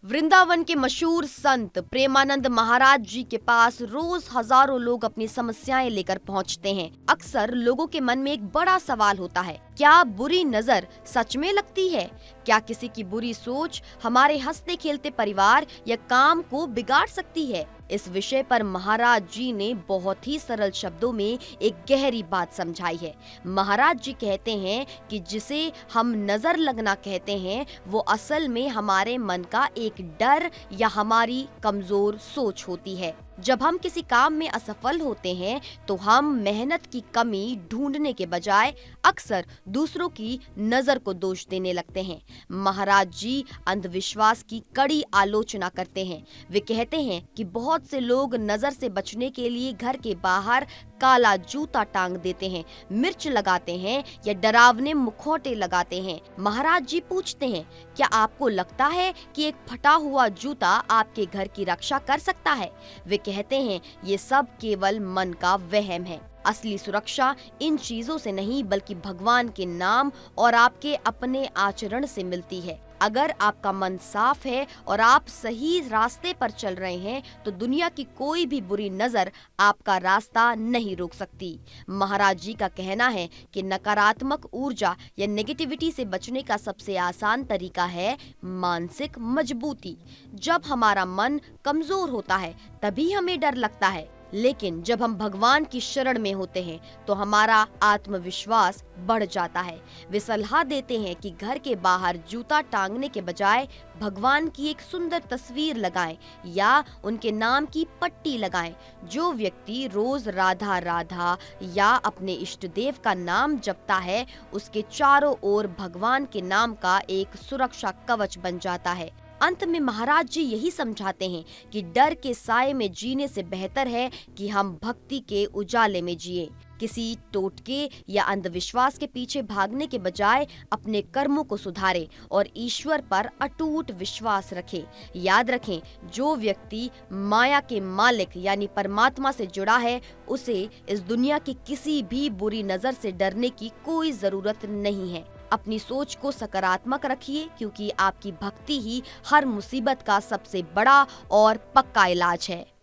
वृंदावन के मशहूर संत प्रेमानंद महाराज जी के पास रोज हजारों लोग अपनी समस्याएं लेकर पहुंचते हैं। अक्सर लोगों के मन में एक बड़ा सवाल होता है, क्या बुरी नजर सच में लगती है? क्या किसी की बुरी सोच हमारे हंसते खेलते परिवार या काम को बिगाड़ सकती है? इस विषय पर महाराज जी ने बहुत ही सरल शब्दों में एक गहरी बात समझाई है। महाराज जी कहते हैं कि जिसे हम नजर लगना कहते हैं, वो असल में हमारे मन का एक डर या हमारी कमजोर सोच होती है। जब हम किसी काम में असफल होते हैं तो हम मेहनत की कमी ढूंढने के बजाय अक्सर दूसरों की नजर को दोष देने लगते हैं। महाराज जी अंधविश्वास की कड़ी आलोचना करते हैं। वे कहते हैं कि बहुत से लोग नजर से बचने के लिए घर के बाहर काला जूता टांग देते हैं, मिर्च लगाते हैं या डरावने मुखौटे लगाते हैं। महाराज जी पूछते हैं, क्या आपको लगता है कि एक फटा हुआ जूता आपके घर की रक्षा कर सकता है? वे कहते हैं, ये सब केवल मन का वहम है। असली सुरक्षा इन चीजों से नहीं बल्कि भगवान के नाम और आपके अपने आचरण से मिलती है। अगर आपका मन साफ है और आप सही रास्ते पर चल रहे हैं तो दुनिया की कोई भी बुरी नजर आपका रास्ता नहीं रोक सकती। महाराज जी का कहना है कि नकारात्मक ऊर्जा या नेगेटिविटी से बचने का सबसे आसान तरीका है मानसिक मजबूती। जब हमारा मन कमजोर होता है तभी हमें डर लगता है, लेकिन जब हम भगवान की शरण में होते हैं तो हमारा आत्मविश्वास बढ़ जाता है। वे सलाह देते हैं कि घर के बाहर जूता टांगने के बजाय भगवान की एक सुंदर तस्वीर लगाएं या उनके नाम की पट्टी लगाएं। जो व्यक्ति रोज राधा राधा या अपने इष्ट देव का नाम जपता है, उसके चारों ओर भगवान के नाम का एक सुरक्षा कवच बन जाता है। अंत में महाराज जी यही समझाते हैं कि डर के साए में जीने से बेहतर है कि हम भक्ति के उजाले में जिए। किसी टोटके या अंधविश्वास के पीछे भागने के बजाय अपने कर्मों को सुधारें और ईश्वर पर अटूट विश्वास रखें। याद रखें, जो व्यक्ति माया के मालिक यानी परमात्मा से जुड़ा है, उसे इस दुनिया की किसी भी बुरी नजर से डरने की कोई जरूरत नहीं है। अपनी सोच को सकारात्मक रखिए, क्योंकि आपकी भक्ति ही हर मुसीबत का सबसे बड़ा और पक्का इलाज है।